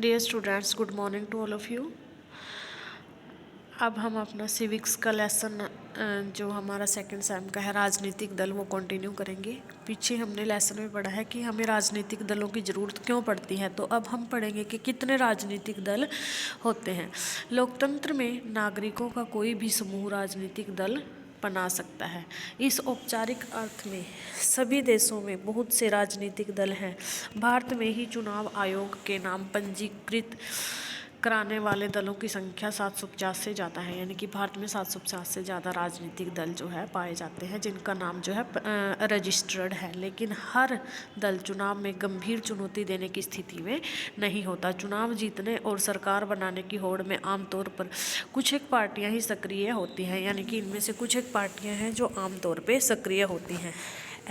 Dear students, good morning to all of you. अब हम अपना सिविक्स का लेसन जो हमारा सेकंड सेम का है राजनीतिक दल वो कंटिन्यू करेंगे। पीछे हमने लेसन में पढ़ा है कि हमें राजनीतिक दलों की ज़रूरत क्यों पड़ती है, तो अब हम पढ़ेंगे कि कितने राजनीतिक दल होते हैं। लोकतंत्र में नागरिकों का कोई भी समूह राजनीतिक दल बना सकता है। इस औपचारिक अर्थ में सभी देशों में बहुत से राजनीतिक दल हैं। भारत में ही चुनाव आयोग के नाम पंजीकृत कराने वाले दलों की संख्या 750 से ज़्यादा है, यानी कि भारत में 750 से ज़्यादा राजनीतिक दल जो है पाए जाते हैं जिनका नाम जो है रजिस्टर्ड है। लेकिन हर दल चुनाव में गंभीर चुनौती देने की स्थिति में नहीं होता। चुनाव जीतने और सरकार बनाने की होड़ में आमतौर पर कुछ एक पार्टियां ही सक्रिय होती हैं, यानी कि इनमें से कुछ एक पार्टियां हैं जो आमतौर पर सक्रिय होती हैं।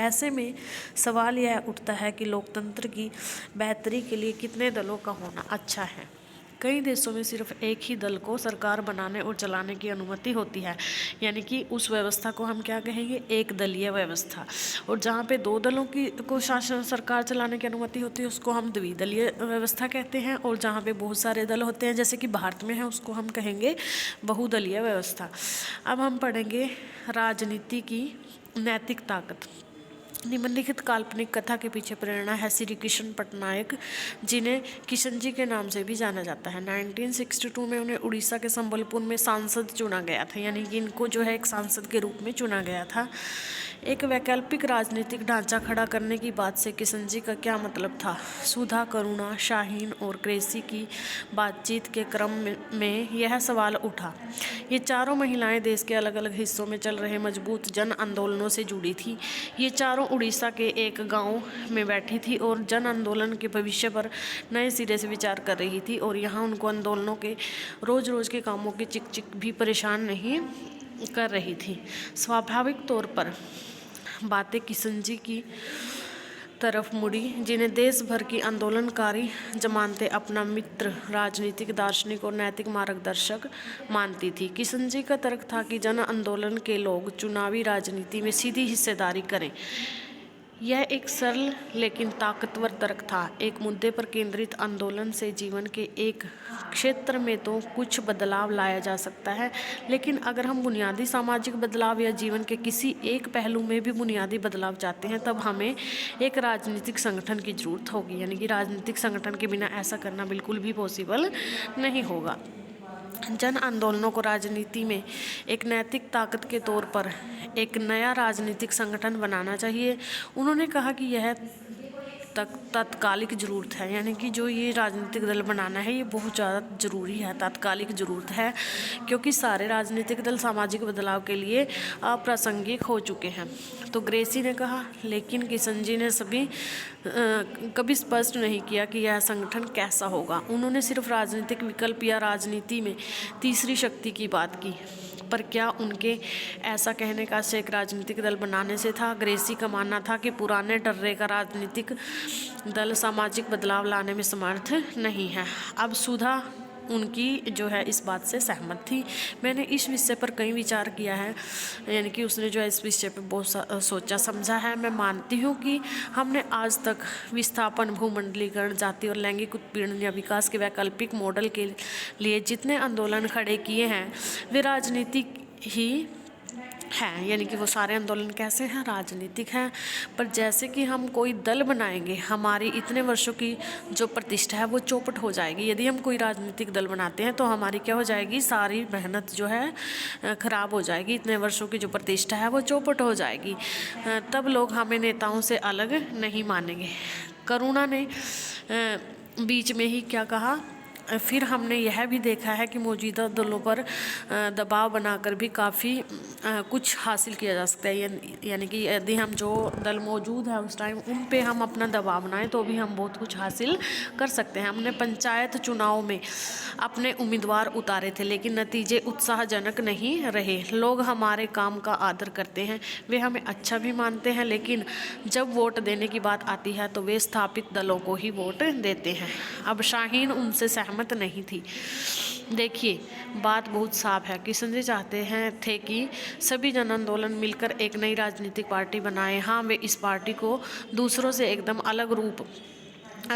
ऐसे में सवाल यह उठता है कि लोकतंत्र की बेहतरी के लिए कितने दलों का होना अच्छा है। कई देशों में सिर्फ एक ही दल को सरकार बनाने और चलाने की अनुमति होती है, यानी कि उस व्यवस्था को हम क्या कहेंगे, एक दलीय व्यवस्था। और जहाँ पे दो दलों को शासन सरकार चलाने की अनुमति होती है उसको हम द्विदलीय व्यवस्था कहते हैं। और जहाँ पे बहुत सारे दल होते हैं जैसे कि भारत में है उसको हम कहेंगे बहुदलीय व्यवस्था। अब हम पढ़ेंगे राजनीति की नैतिक ताकत। निम्नलिखित काल्पनिक कथा के पीछे प्रेरणा है श्री कृष्ण पटनायक, जिन्हें किशन जी के नाम से भी जाना जाता है। 1962 में उन्हें उड़ीसा के संबलपुर में सांसद चुना गया था, यानी कि इनको जो है एक सांसद के रूप में चुना गया था। एक वैकल्पिक राजनीतिक ढांचा खड़ा करने की बात से किशन जी का क्या मतलब था? सुधा, करुणा, शाहीन और क्रेसी की बातचीत के क्रम में यह सवाल उठा। ये चारों महिलाएं देश के अलग अलग हिस्सों में चल रहे मजबूत जन आंदोलनों से जुड़ी थी। ये चारों उड़ीसा के एक गांव में बैठी थी और जन आंदोलन के भविष्य पर नए सिरे से विचार कर रही थी। और यहाँ उनको आंदोलनों के रोज रोज के कामों की चिक चिक भी परेशान नहीं कर रही थी। स्वाभाविक तौर पर बातें किशन जी की तरफ मुड़ी, जिन्हें देश भर की आंदोलनकारी जमानतें अपना मित्र, राजनीतिक दार्शनिक और नैतिक मार्गदर्शक मानती थी। किशन जी का तर्क था कि जन आंदोलन के लोग चुनावी राजनीति में सीधी हिस्सेदारी करें। यह एक सरल लेकिन ताकतवर तर्क था। एक मुद्दे पर केंद्रित आंदोलन से जीवन के एक क्षेत्र में तो कुछ बदलाव लाया जा सकता है, लेकिन अगर हम बुनियादी सामाजिक बदलाव या जीवन के किसी एक पहलू में भी बुनियादी बदलाव चाहते हैं तब हमें एक राजनीतिक संगठन की ज़रूरत होगी, यानी कि राजनीतिक संगठन के बिना ऐसा करना बिल्कुल भी पॉसिबल नहीं होगा। जन आंदोलनों को राजनीति में एक नैतिक ताकत के तौर पर एक नया राजनीतिक संगठन बनाना चाहिए। उन्होंने कहा कि यह तात्कालिक ज़रूरत है, यानी कि जो ये राजनीतिक दल बनाना है ये बहुत ज़्यादा ज़रूरी है, तात्कालिक ज़रूरत है, क्योंकि सारे राजनीतिक दल सामाजिक बदलाव के लिए अप्रासंगिक हो चुके हैं। तो ग्रेसी ने कहा, लेकिन किशन जी ने कभी स्पष्ट नहीं किया कि यह संगठन कैसा होगा। उन्होंने सिर्फ राजनीतिक विकल्प या राजनीति में तीसरी शक्ति की बात की, पर क्या उनके ऐसा कहने का आशय एक राजनीतिक दल बनाने से था? ग्रेसी का मानना था कि पुराने टर्रे का राजनीतिक दल सामाजिक बदलाव लाने में समर्थ नहीं है। अब सुधा उनकी जो है इस बात से सहमत थी। मैंने इस विषय पर कई विचार किया है, यानी कि उसने जो है इस विषय पर बहुत सोचा समझा है। मैं मानती हूँ कि हमने आज तक विस्थापन, भूमंडलीकरण, जाति और लैंगिक उत्पीड़न या विकास के वैकल्पिक मॉडल के लिए जितने आंदोलन खड़े किए हैं वे राजनीतिक ही हैं, यानी कि वो सारे आंदोलन कैसे हैं, राजनीतिक हैं। पर जैसे कि हम कोई दल बनाएंगे हमारी इतने वर्षों की जो प्रतिष्ठा है वो चौपट हो जाएगी। यदि हम कोई राजनीतिक दल बनाते हैं तो हमारी क्या हो जाएगी, सारी मेहनत जो है खराब हो जाएगी, इतने वर्षों की जो प्रतिष्ठा है वो चौपट हो जाएगी। तब लोग हमें नेताओं से अलग नहीं मानेंगे। करुणा ने बीच में ही क्या कहा, फिर हमने यह भी देखा है कि मौजूदा दलों पर दबाव बनाकर भी काफ़ी कुछ हासिल किया जा सकता है, यानी कि यदि हम जो दल मौजूद है उस टाइम उन पे हम अपना दबाव बनाएं तो भी हम बहुत कुछ हासिल कर सकते हैं। हमने पंचायत चुनाव में अपने उम्मीदवार उतारे थे लेकिन नतीजे उत्साहजनक नहीं रहे। लोग हमारे काम का आदर करते हैं, वे हमें अच्छा भी मानते हैं, लेकिन जब वोट देने की बात आती है तो वे स्थापित दलों को ही वोट देते हैं। अब शाहीन उनसे सहमत नहीं थी। देखिए, बात बहुत साफ है। किशन जी चाहते थे कि सभी जन आंदोलन मिलकर एक नई राजनीतिक पार्टी बनाए। हाँ, वे इस पार्टी को दूसरों से एकदम अलग रूप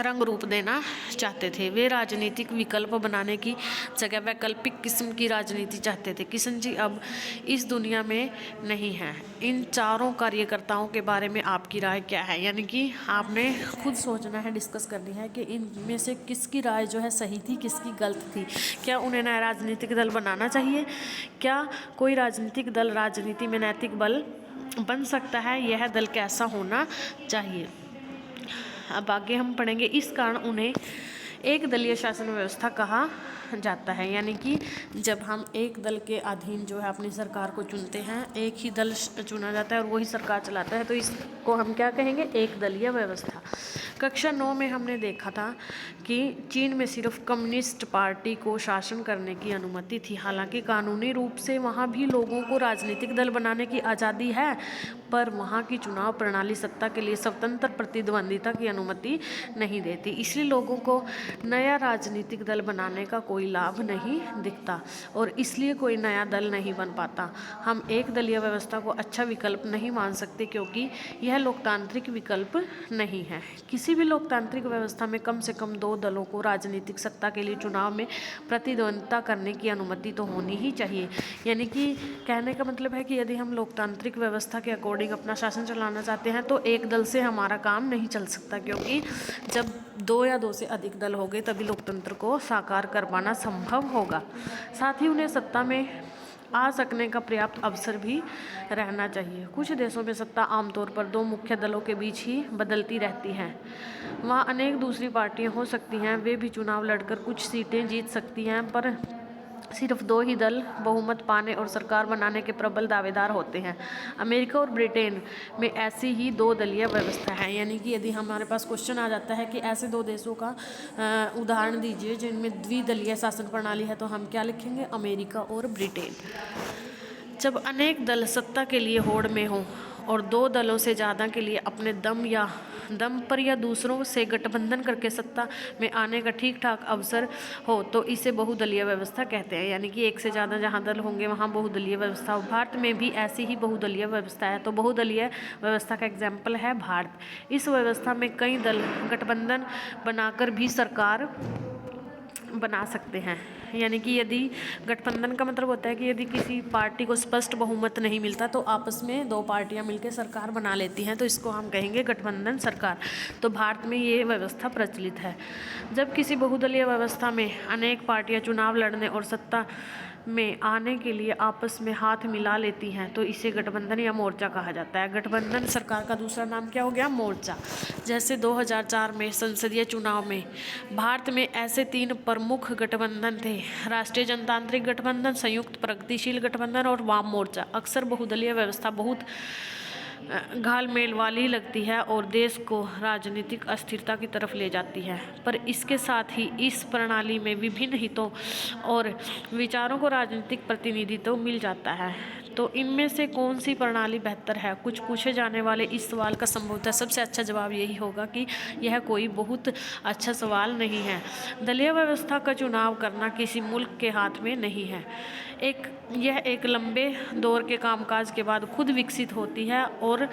रंग रूप देना चाहते थे। वे राजनीतिक विकल्प बनाने की जगह वैकल्पिक किस्म की राजनीति चाहते थे। किशन जी अब इस दुनिया में नहीं हैं। इन चारों कार्यकर्ताओं के बारे में आपकी राय क्या है? यानी कि आपने खुद सोचना है, डिस्कस करनी है कि इनमें से किसकी राय जो है सही थी, किसकी गलत थी। क्या उन्हें नया राजनीतिक दल बनाना चाहिए? क्या कोई राजनीतिक दल राजनीति में नैतिक बल बन सकता है? यह दल कैसा होना चाहिए? अब आगे हम पढ़ेंगे। इस कारण उन्हें एक दलीय शासन व्यवस्था कहा जाता है। यानी कि जब हम एक दल के अधीन जो है अपनी सरकार को चुनते हैं, एक ही दल चुना जाता है और वही सरकार चलाता है, तो इसको हम क्या कहेंगे? एक दलीय व्यवस्था। कक्षा 9 में हमने देखा था कि चीन में सिर्फ कम्युनिस्ट पार्टी को शासन करने की अनुमति थी। हालांकि कानूनी रूप से वहाँ भी लोगों को राजनीतिक दल बनाने की आज़ादी है, पर वहाँ की चुनाव प्रणाली सत्ता के लिए स्वतंत्र प्रतिद्वंदिता की अनुमति नहीं देती। इसलिए लोगों को नया राजनीतिक दल बनाने का कोई लाभ नहीं दिखता और इसलिए कोई नया दल नहीं बन पाता। हम एक दलीय व्यवस्था को अच्छा विकल्प नहीं मान सकते क्योंकि यह लोकतांत्रिक विकल्प नहीं है। किसी भी लोकतांत्रिक व्यवस्था में कम से कम 2 दलों को राजनीतिक सत्ता के लिए चुनाव में प्रतिद्वंदिता करने की अनुमति तो होनी ही चाहिए। यानी कि कहने का मतलब है कि यदि हम लोकतांत्रिक व्यवस्था के अकॉर्डिंग अपना शासन चलाना चाहते हैं तो एक दल से हमारा काम नहीं चल सकता, क्योंकि जब 2 या 2 से अधिक दल हो गए तभी लोकतंत्र को साकार कर पाना संभव होगा। साथ ही उन्हें सत्ता में आ सकने का पर्याप्त अवसर भी रहना चाहिए। कुछ देशों में सत्ता आमतौर पर 2 मुख्य दलों के बीच ही बदलती रहती है। वहाँ अनेक दूसरी पार्टियाँ हो सकती हैं, वे भी चुनाव लड़कर कुछ सीटें जीत सकती हैं, पर सिर्फ 2 ही दल बहुमत पाने और सरकार बनाने के प्रबल दावेदार होते हैं। अमेरिका और ब्रिटेन में ऐसी ही 2 दलीय व्यवस्था है। यानी कि यदि हमारे पास क्वेश्चन आ जाता है कि ऐसे 2 देशों का उदाहरण दीजिए जिनमें द्विदलीय शासन प्रणाली है, तो हम क्या लिखेंगे? अमेरिका और ब्रिटेन। जब अनेक दल सत्ता के लिए होड़ में हों और 2 दलों से ज़्यादा के लिए अपने दम पर या दूसरों से गठबंधन करके सत्ता में आने का ठीक ठाक अवसर हो, तो इसे बहुदलीय व्यवस्था कहते हैं। यानी कि एक से ज़्यादा जहाँ दल होंगे वहाँ बहुदलीय व्यवस्था हो। भारत में भी ऐसी ही बहुदलीय व्यवस्था है। तो बहुदलीय व्यवस्था का एग्जाम्पल है भारत। इस व्यवस्था में कई दल गठबंधन बनाकर भी सरकार बना सकते हैं। यानी कि यदि गठबंधन का मतलब होता है कि यदि किसी पार्टी को स्पष्ट बहुमत नहीं मिलता तो आपस में 2 पार्टियां मिलकर सरकार बना लेती हैं, तो इसको हम कहेंगे गठबंधन सरकार। तो भारत में ये व्यवस्था प्रचलित है। जब किसी बहुदलीय व्यवस्था में अनेक पार्टियां चुनाव लड़ने और सत्ता में आने के लिए आपस में हाथ मिला लेती हैं तो इसे गठबंधन या मोर्चा कहा जाता है। गठबंधन सरकार का दूसरा नाम क्या हो गया? मोर्चा। जैसे 2004 में संसदीय चुनाव में भारत में ऐसे 3 प्रमुख गठबंधन थे: राष्ट्रीय जनतांत्रिक गठबंधन, संयुक्त प्रगतिशील गठबंधन और वाम मोर्चा। अक्सर बहुदलीय व्यवस्था बहुत घालमेल वाली लगती है और देश को राजनीतिक अस्थिरता की तरफ ले जाती है, पर इसके साथ ही इस प्रणाली में विभिन्न हितों और विचारों को राजनीतिक प्रतिनिधित्व मिल जाता है। तो इनमें से कौन सी प्रणाली बेहतर है? कुछ पूछे जाने वाले इस सवाल का संभवतः सबसे अच्छा जवाब यही होगा कि यह कोई बहुत अच्छा सवाल नहीं है। दलीय व्यवस्था का चुनाव करना किसी मुल्क के हाथ में नहीं है। यह एक लंबे दौर के कामकाज के बाद खुद विकसित होती है और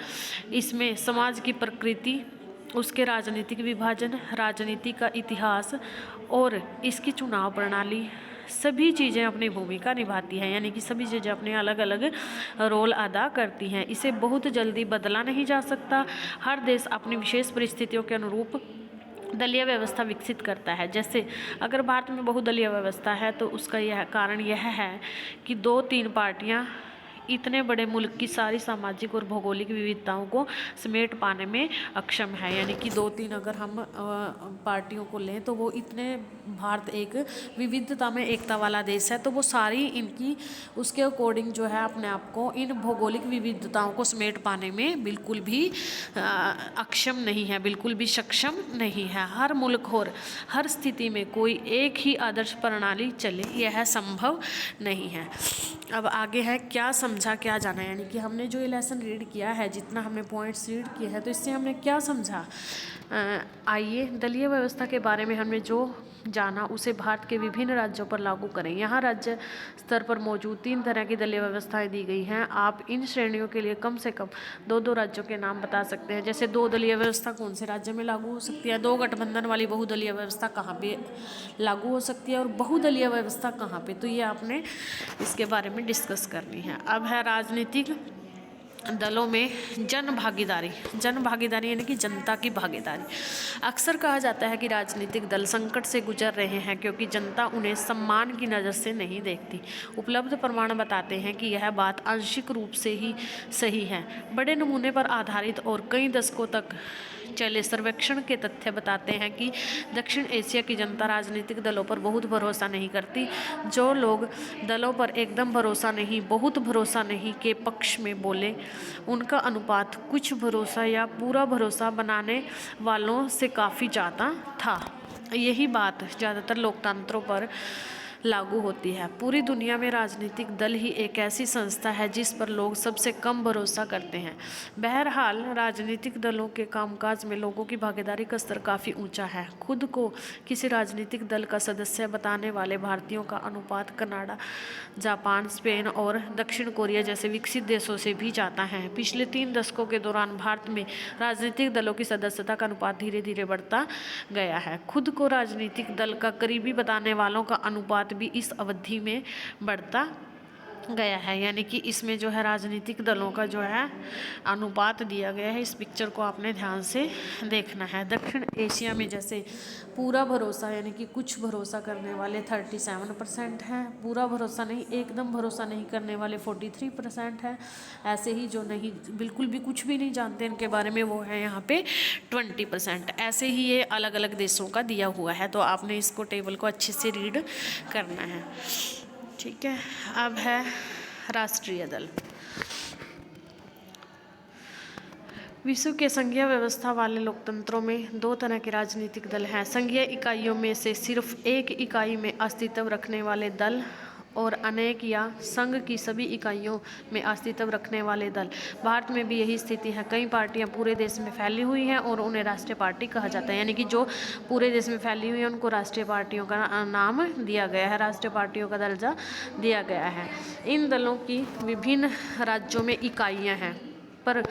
इसमें समाज की प्रकृति, उसके राजनीतिक विभाजन, राजनीति का इतिहास और इसकी चुनाव प्रणाली सभी चीज़ें अपनी भूमिका निभाती हैं। यानी कि सभी चीज़ें अपने अलग अलग रोल अदा करती हैं। इसे बहुत जल्दी बदला नहीं जा सकता। हर देश अपनी विशेष परिस्थितियों के अनुरूप दलीय व्यवस्था विकसित करता है। जैसे अगर भारत में बहुदलीय व्यवस्था है तो उसका यह कारण यह है कि 2-3 पार्टियां इतने बड़े मुल्क की सारी सामाजिक और भौगोलिक विविधताओं को समेट पाने में अक्षम है। यानी कि 2-3 अगर हम पार्टियों को लें तो वो इतने, भारत एक विविधता में एकता वाला देश है, तो वो सारी इनकी उसके अकॉर्डिंग जो है अपने आप को इन भौगोलिक विविधताओं को समेट पाने में बिल्कुल भी अक्षम नहीं है, बिल्कुल भी सक्षम नहीं है। हर मुल्क और हर स्थिति में कोई एक ही आदर्श प्रणाली चले, यह संभव नहीं है। अब आगे है क्या समझा क्या जाना। यानी कि हमने जो ये लेसन रीड किया है, जितना हमने पॉइंट्स रीड किए हैं, तो इससे हमने क्या समझा? आइए दलीय व्यवस्था के बारे में हमने जो जाना उसे भारत के विभिन्न राज्यों पर लागू करें। यहाँ राज्य स्तर पर मौजूद 3 तरह की दलीय व्यवस्थाएं दी गई हैं। आप इन श्रेणियों के लिए कम से कम 2 राज्यों के नाम बता सकते हैं। जैसे 2 दलीय व्यवस्था कौन से राज्य में लागू हो सकती है, 2 गठबंधन वाली बहुदलीय व्यवस्था कहाँ पे लागू हो सकती है और बहुदलीय व्यवस्था कहाँ पे, तो ये आपने इसके बारे में डिस्कस करनी है। अब है राजनीतिक दलों में जन भागीदारी यानी कि जनता की भागीदारी। अक्सर कहा जाता है कि राजनीतिक दल संकट से गुजर रहे हैं क्योंकि जनता उन्हें सम्मान की नज़र से नहीं देखती। उपलब्ध प्रमाण बताते हैं कि यह बात आंशिक रूप से ही सही है। बड़े नमूने पर आधारित और कई दशकों तक चले सर्वेक्षण के तथ्य बताते हैं कि दक्षिण एशिया की जनता राजनीतिक दलों पर बहुत भरोसा नहीं करती। जो लोग दलों पर एकदम भरोसा नहीं, बहुत भरोसा नहीं के पक्ष में बोले, उनका अनुपात कुछ भरोसा या पूरा भरोसा बनाने वालों से काफ़ी ज़्यादा था। यही बात ज़्यादातर लोकतंत्रों पर लागू होती है। पूरी दुनिया में राजनीतिक दल ही एक ऐसी संस्था है जिस पर लोग सबसे कम भरोसा करते हैं। बहरहाल राजनीतिक दलों के कामकाज में लोगों की भागीदारी का स्तर काफ़ी ऊंचा है। खुद को किसी राजनीतिक दल का सदस्य बताने वाले भारतीयों का अनुपात कनाडा, जापान, स्पेन और दक्षिण कोरिया जैसे विकसित देशों से भी ज़्यादा है। पिछले 3 दशकों के दौरान भारत में राजनीतिक दलों की सदस्यता का अनुपात धीरे धीरे बढ़ता गया है। खुद को राजनीतिक दल का करीबी बताने वालों का अनुपात भी इस अवधि में बढ़ता गया है। यानी कि इसमें जो है राजनीतिक दलों का जो है अनुपात दिया गया है। इस पिक्चर को आपने ध्यान से देखना है। दक्षिण एशिया में जैसे पूरा भरोसा यानी कि कुछ भरोसा करने वाले 37% हैं, पूरा भरोसा नहीं, एकदम भरोसा नहीं करने वाले 43% है। ऐसे ही जो नहीं, बिल्कुल भी कुछ भी नहीं जानते इनके बारे में, वो है यहाँ पे 20%। ऐसे ही ये अलग अलग देशों का दिया हुआ है, तो आपने इसको टेबल को अच्छे से रीड करना है। ठीक है, अब है राष्ट्रीय दल। विश्व के संघीय व्यवस्था वाले लोकतंत्रों में 2 तरह के राजनीतिक दल हैं। संघीय इकाइयों में से सिर्फ एक इकाई में अस्तित्व रखने वाले दल और अनेक या संघ की सभी इकाइयों में अस्तित्व रखने वाले दल। भारत में भी यही स्थिति है। कई पार्टियां पूरे देश में फैली हुई हैं और उन्हें राष्ट्रीय पार्टी कहा जाता है। यानी कि जो पूरे देश में फैली हुई है उनको राष्ट्रीय पार्टियों का नाम दिया गया है, राष्ट्रीय पार्टियों का दर्जा दिया गया है। इन दलों की विभिन्न राज्यों में इकाइयाँ हैं, पर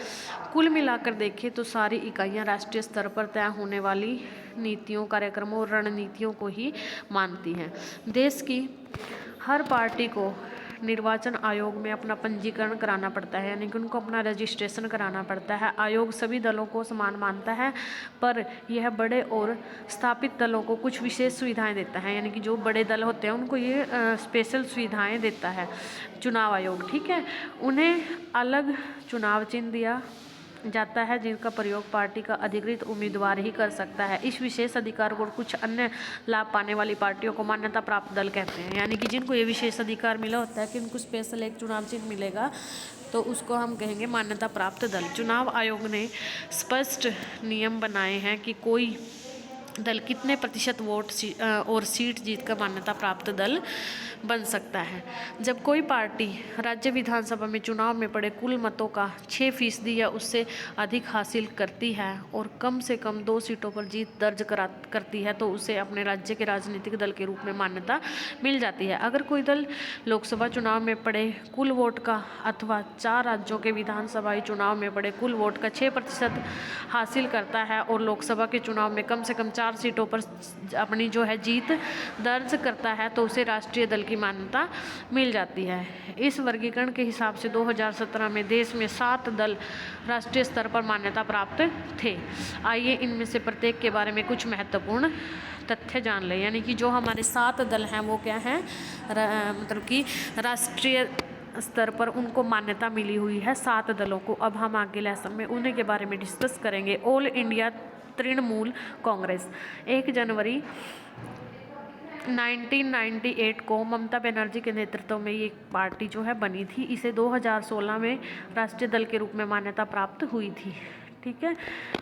कुल मिलाकर देखें तो सारी इकाइयाँ राष्ट्रीय स्तर पर तय होने वाली नीतियों, कार्यक्रमों और रणनीतियों को ही मानती हैं। देश की हर पार्टी को निर्वाचन आयोग में अपना पंजीकरण कराना पड़ता है, यानी कि उनको अपना रजिस्ट्रेशन कराना पड़ता है। आयोग सभी दलों को समान मानता है, पर यह बड़े और स्थापित दलों को कुछ विशेष सुविधाएं देता है। यानी कि जो बड़े दल होते हैं उनको ये स्पेशल सुविधाएं देता है चुनाव आयोग। ठीक है, उन्हें अलग चुनाव चिन्ह दिया जाता है जिनका प्रयोग पार्टी का अधिकृत उम्मीदवार ही कर सकता है। इस विशेष अधिकार को कुछ अन्य लाभ पाने वाली पार्टियों को मान्यता प्राप्त दल कहते हैं। यानी कि जिनको ये विशेष अधिकार मिला होता है कि उनको स्पेशल एक चुनाव चिन्ह मिलेगा, तो उसको हम कहेंगे मान्यता प्राप्त दल। चुनाव आयोग ने स्पष्ट नियम बनाए हैं कि कोई दल कितने प्रतिशत वोट और सीट जीतकर मान्यता प्राप्त दल बन सकता है। जब कोई पार्टी राज्य विधानसभा में चुनाव में पड़े कुल मतों का 6% या उससे अधिक हासिल करती है और कम से कम 2 सीटों पर जीत दर्ज करती है, तो उसे अपने राज्य के राजनीतिक दल के रूप में मान्यता मिल जाती है। अगर कोई दल लोकसभा चुनाव में पड़े कुल वोट का अथवा 4 राज्यों के विधानसभाई चुनाव में पड़े कुल वोट का 6% हासिल करता है और लोकसभा के चुनाव में कम से कम 4 सीटों पर अपनी जो है जीत दर्ज करता है, तो उसे राष्ट्रीय दल की मान्यता मिल जाती है। इस वर्गीकरण के हिसाब से 2017 में देश में 7 दल राष्ट्रीय स्तर पर मान्यता प्राप्त थे। आइए इनमें से प्रत्येक के बारे में कुछ महत्वपूर्ण तथ्य जान लें। यानी कि जो हमारे 7 दल हैं वो क्या हैं, मतलब कि राष्ट्रीय स्तर पर उनको मान्यता मिली हुई है 7 दलों को। अब हम आगे लेसन में उन्हीं के बारे में डिस्कस करेंगे। ऑल इंडिया तृणमूल कांग्रेस 1 जनवरी 1998 को ममता बनर्जी के नेतृत्व में ये पार्टी जो है बनी थी। इसे 2016 में राष्ट्रीय दल के रूप में मान्यता प्राप्त हुई थी। ठीक है,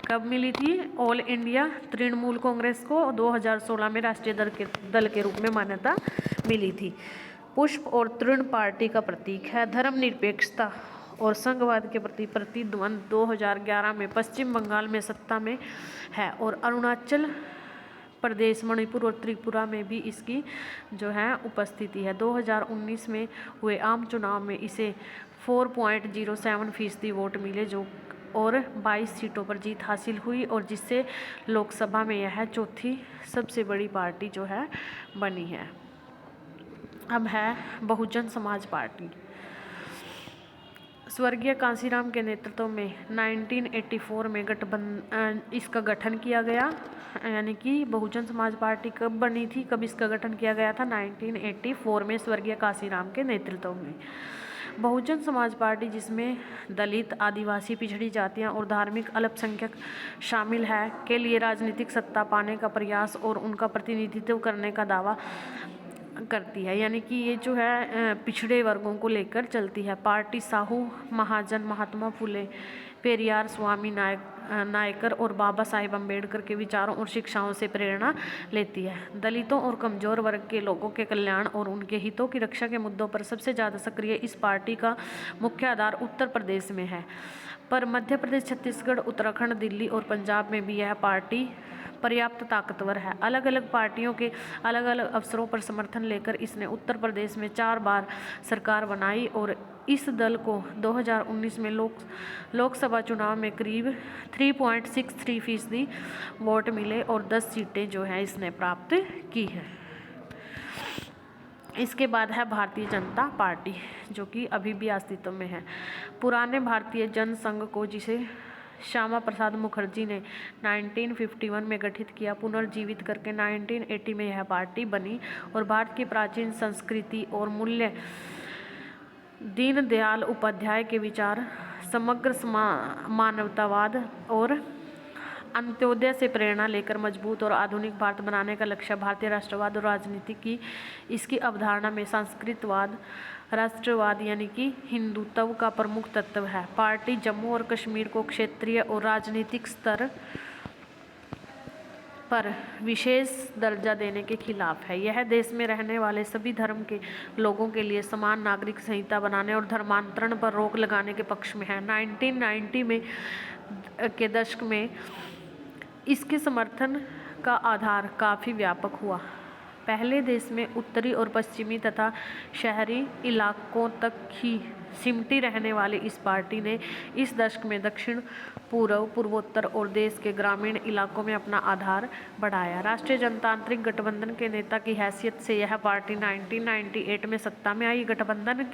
कब मिली थी? ऑल इंडिया तृणमूल कांग्रेस को 2016 में राष्ट्रीय दल के रूप में मान्यता मिली थी। पुष्प और तृण पार्टी का प्रतीक है। धर्मनिरपेक्षता और संघवाद के प्रति प्रतिद्वंद 2011 में पश्चिम बंगाल में सत्ता में है और अरुणाचल प्रदेश, मणिपुर और त्रिपुरा में भी इसकी जो है उपस्थिति है। 2019 में हुए आम चुनाव में इसे 4.07% वोट मिले जो और 22 सीटों पर जीत हासिल हुई और जिससे लोकसभा में यह चौथी सबसे बड़ी पार्टी जो है बनी है। अब है बहुजन समाज पार्टी। स्वर्गीय कांसीराम के नेतृत्व में 1984 में इसका गठन किया गया, यानी कि बहुजन समाज पार्टी कब बनी थी, कब इसका गठन किया गया था? 1984 में स्वर्गीय कांसीराम के नेतृत्व में। बहुजन समाज पार्टी जिसमें दलित, आदिवासी, पिछड़ी जातियां और धार्मिक अल्पसंख्यक शामिल है के लिए राजनीतिक सत्ता पाने का प्रयास और उनका प्रतिनिधित्व करने का दावा करती है, यानी कि ये जो है पिछड़े वर्गों को लेकर चलती है। पार्टी साहू महाजन, महात्मा फुले, पेरियार, स्वामी नायकर और बाबा साहेब अम्बेडकर के विचारों और शिक्षाओं से प्रेरणा लेती है। दलितों और कमजोर वर्ग के लोगों के कल्याण और उनके हितों की रक्षा के मुद्दों पर सबसे ज़्यादा सक्रिय इस पार्टी का मुख्य आधार उत्तर प्रदेश में है, पर मध्य प्रदेश, छत्तीसगढ़, उत्तराखंड, दिल्ली और पंजाब में भी यह पार्टी पर्याप्त ताकतवर है। अलग अलग पार्टियों के अलग अलग अवसरों पर समर्थन लेकर इसने उत्तर प्रदेश में 4 बार सरकार बनाई और इस दल को 2019 में लोकसभा चुनाव में करीब 3.63% वोट मिले और 10 सीटें जो है इसने प्राप्त की है। इसके बाद है भारतीय जनता पार्टी जो कि अभी भी अस्तित्व में है। पुराने भारतीय जनसंघ को, जिसे श्यामा प्रसाद मुखर्जी ने 1951 में गठित किया, पुनर्जीवित करके 1980 में यह पार्टी बनी और भारत की प्राचीन संस्कृति और मूल्य, दीनदयाल उपाध्याय के विचार, समग्र मानवतावाद और अंत्योदय से प्रेरणा लेकर मजबूत और आधुनिक भारत बनाने का लक्ष्य। भारतीय राष्ट्रवाद और राजनीति की इसकी अवधारणा में सांस्कृतिकवाद, राष्ट्रवाद यानी कि हिंदुत्व का प्रमुख तत्व है। पार्टी जम्मू और कश्मीर को क्षेत्रीय और राजनीतिक स्तर पर विशेष दर्जा देने के खिलाफ है। यह देश में रहने वाले सभी धर्म के लोगों के लिए समान नागरिक संहिता बनाने और धर्मांतरण पर रोक लगाने के पक्ष में है। 1990 में के दशक में इसके समर्थन का आधार काफ़ी व्यापक हुआ। पहले देश में उत्तरी और पश्चिमी तथा शहरी इलाकों तक ही सिमटी रहने वाली इस पार्टी ने इस दशक में दक्षिण पूर्व, पूर्वोत्तर और देश के ग्रामीण इलाकों में अपना आधार बढ़ाया। राष्ट्रीय जनतांत्रिक गठबंधन के नेता की हैसियत से यह पार्टी 1998 में सत्ता में आई। गठबंधन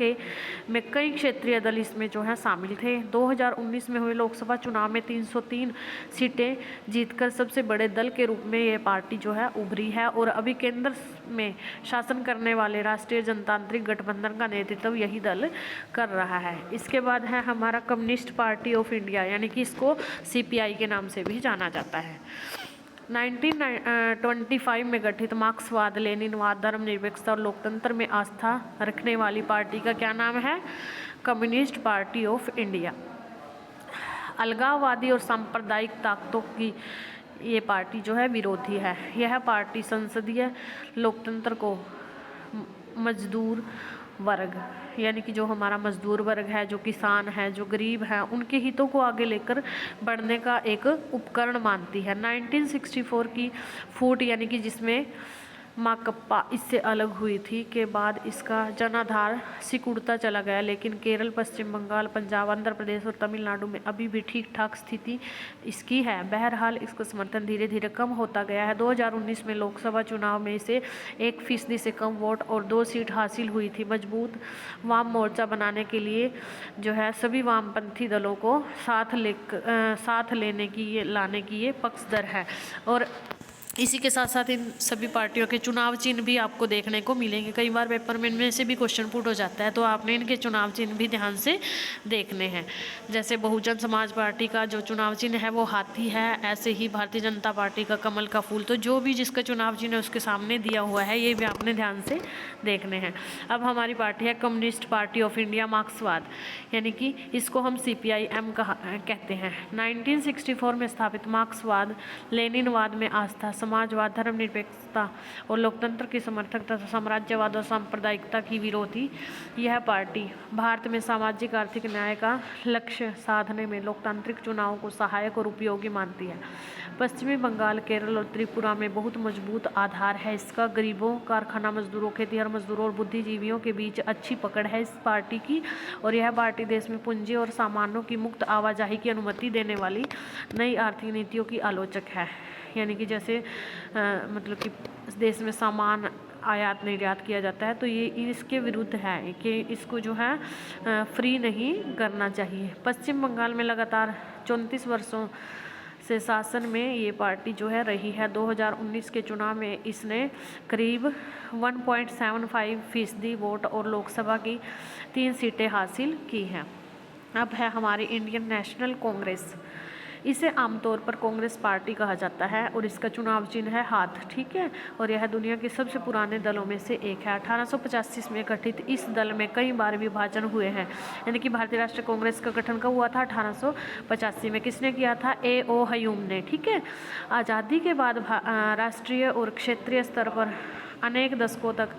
में कई क्षेत्रीय दल इसमें जो है शामिल थे। 2019 में हुए लोकसभा चुनाव में 303 सीटें जीतकर सबसे बड़े दल के रूप में यह पार्टी जो है उभरी है और अभी केंद्र में शासन करने वाले राष्ट्रीय जनतांत्रिक गठबंधन का नेतृत्व यही दल कर रहा है। इसके बाद है हमारा कम्युनिस्ट पार्टी ऑफ इंडिया, यानी कि इसको सीपीआई के नाम से भी जाना जाता है। 1925 में गठित मार्क्सवाद, लेनिनवाद, धर्मनिरपेक्षता और लोकतंत्र में आस्था रखने वाली पार्टी का क्या नाम है? Communist party of India. अलगाववादी और सांप्रदायिक ताकतों की ये पार्टी जो है विरोधी है। यह पार्टी संसदीय लोकतंत्र को मजदूर वर्ग, यानी कि जो हमारा मजदूर वर्ग है, जो किसान है, जो गरीब है, उनके हितों को आगे लेकर बढ़ने का एक उपकरण मानती है। 1964 की फूट, यानी कि जिसमें माकप्पा इससे अलग हुई थी, के बाद इसका जनाधार सिकुड़ता चला गया, लेकिन केरल, पश्चिम बंगाल, पंजाब, आंध्र प्रदेश और तमिलनाडु में अभी भी ठीक ठाक स्थिति इसकी है। बहरहाल इसका समर्थन धीरे धीरे कम होता गया है। 2019 में लोकसभा चुनाव में इसे 1% से कम वोट और 2 सीट हासिल हुई थी। मजबूत वाम मोर्चा बनाने के लिए जो है सभी वामपंथी दलों को साथ लाने की ये पक्षधर है। और इसी के साथ साथ इन सभी पार्टियों के चुनाव चिन्ह भी आपको देखने को मिलेंगे। कई बार पेपर में इनमें से भी क्वेश्चन पुट हो जाता है, तो आपने इनके चुनाव चिन्ह भी ध्यान से देखने हैं। जैसे बहुजन समाज पार्टी का जो चुनाव चिन्ह है वो हाथी है, ऐसे ही भारतीय जनता पार्टी का कमल का फूल। तो जो भी जिसका चुनाव चिन्ह है उसके सामने दिया हुआ है, ये भी आपने ध्यान से देखने हैं। अब हमारी पार्टी है कम्युनिस्ट पार्टी ऑफ इंडिया, मार्क्सवाद, यानी कि इसको हम CPIM कहते हैं। 1964 में स्थापित मार्क्सवाद लेनिनवाद में आस्था, समाजवाद, धर्मनिरपेक्षता और लोकतंत्र की समर्थक तथा साम्राज्यवाद और सांप्रदायिकता की विरोधी। यह पार्टी भारत में सामाजिक आर्थिक न्याय का लक्ष्य साधने में लोकतांत्रिक चुनावों को सहायक और उपयोगी मानती है। पश्चिमी बंगाल, केरल और त्रिपुरा में बहुत मजबूत आधार है इसका। गरीबों, कारखाना मजदूरों, खेतिहर मजदूरों और बुद्धिजीवियों के बीच अच्छी पकड़ है इस पार्टी की, और यह पार्टी देश में पूंजी और सामानों की मुक्त आवाजाही की अनुमति देने वाली नई आर्थिक नीतियों की आलोचक है। यानी कि जैसे मतलब कि देश में सामान आयात निर्यात किया जाता है तो ये इसके विरुद्ध है कि इसको जो है फ्री नहीं करना चाहिए। पश्चिम बंगाल में लगातार 34 वर्षों से शासन में ये पार्टी जो है रही है। 2019 के चुनाव में इसने करीब 1.75% वोट और लोकसभा की 3 सीटें हासिल की हैं। अब है हमारी इंडियन नेशनल कांग्रेस। इसे आमतौर पर कांग्रेस पार्टी कहा जाता है और इसका चुनाव चिन्ह है हाथ, ठीक है। और यह दुनिया के सबसे पुराने दलों में से एक है। 1885 में गठित इस दल में कई बार विभाजन हुए हैं। यानी कि भारतीय राष्ट्रीय कांग्रेस का गठन कब हुआ था? 1885 में। किसने किया था? A.O. हयूम ने, ठीक है। आज़ादी के बाद राष्ट्रीय और क्षेत्रीय स्तर पर अनेक दशकों तक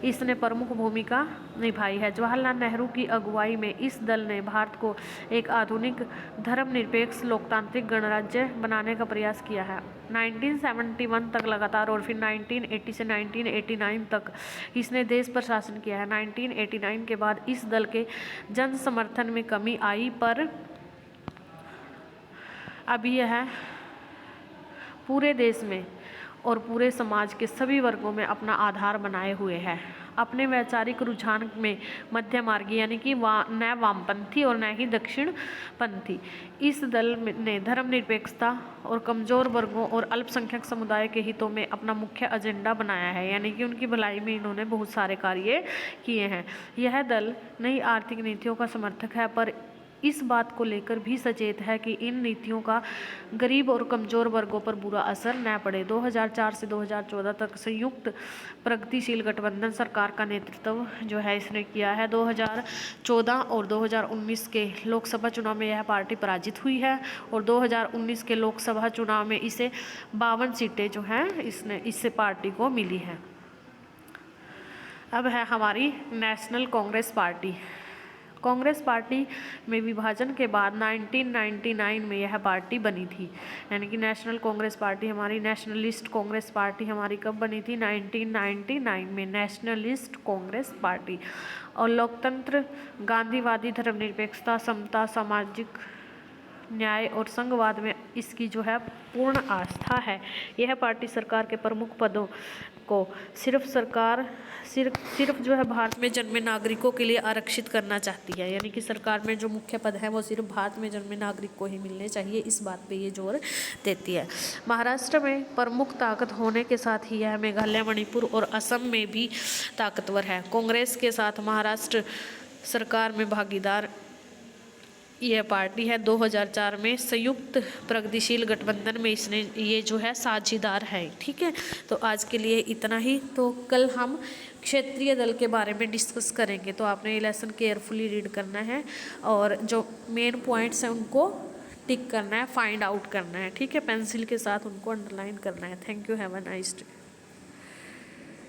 इसने प्रमुख भूमिका निभाई है। जवाहरलाल नेहरू की अगुवाई में इस दल ने भारत को एक आधुनिक धर्मनिरपेक्ष लोकतांत्रिक गणराज्य बनाने का प्रयास किया है। 1971 तक लगातार और फिर 1980 से 1989 तक इसने देश पर शासन किया है। 1989 के बाद इस दल के जन समर्थन में कमी आई, पर अभी यह पूरे देश में और पूरे समाज के सभी वर्गों में अपना आधार बनाए हुए है। अपने वैचारिक रुझान में मध्य मार्गी यानी कि न वामपंथी और न ही दक्षिणपंथी, इस दल ने धर्मनिरपेक्षता और कमजोर वर्गों और अल्पसंख्यक समुदाय के हितों में अपना मुख्य एजेंडा बनाया है। यानी कि उनकी भलाई में इन्होंने बहुत सारे कार्य किए हैं। यह दल नई आर्थिक नीतियों का समर्थक है, पर इस बात को लेकर भी सचेत है कि इन नीतियों का गरीब और कमज़ोर वर्गों पर बुरा असर न पड़े। 2004 से 2014 तक संयुक्त प्रगतिशील गठबंधन सरकार का नेतृत्व जो है इसने किया है। 2014 और 2019 के लोकसभा चुनाव में यह पार्टी पराजित हुई है और 2019 के लोकसभा चुनाव में इसे 52 सीटें जो हैं इससे पार्टी को मिली है। अब है हमारी national Congress party. Congress party में विभाजन के बाद 1999 में यह पार्टी बनी थी। यानी कि नेशनल कांग्रेस पार्टी हमारी, नेशनलिस्ट कांग्रेस पार्टी हमारी कब बनी थी? 1999 में नेशनलिस्ट कांग्रेस पार्टी। और लोकतंत्र, गांधीवादी धर्मनिरपेक्षता, समता, सामाजिक न्याय और संघवाद में इसकी जो है पूर्ण आस्था है। यह पार्टी सरकार के प्रमुख पदों को सिर्फ जो है भारत में जन्मे नागरिकों के लिए आरक्षित करना चाहती है। यानी कि सरकार में जो मुख्य पद है वो सिर्फ भारत में जन्मे नागरिक को ही मिलने चाहिए, इस बात पे ये जोर देती है। महाराष्ट्र में प्रमुख ताकत होने के साथ ही यह मेघालय, मणिपुर और असम में भी ताकतवर है। कांग्रेस के साथ महाराष्ट्र सरकार में भागीदार यह पार्टी है। 2004 में संयुक्त प्रगतिशील गठबंधन में इसने ये जो है साझीदार है, ठीक है। तो आज के लिए इतना ही। तो कल हम क्षेत्रीय दल के बारे में डिस्कस करेंगे, तो आपने ये लेसन केयरफुली रीड करना है और जो मेन पॉइंट्स हैं उनको टिक करना है, फाइंड आउट करना है, ठीक है। पेंसिल के साथ उनको अंडरलाइन करना है। Thank you, have a nice day.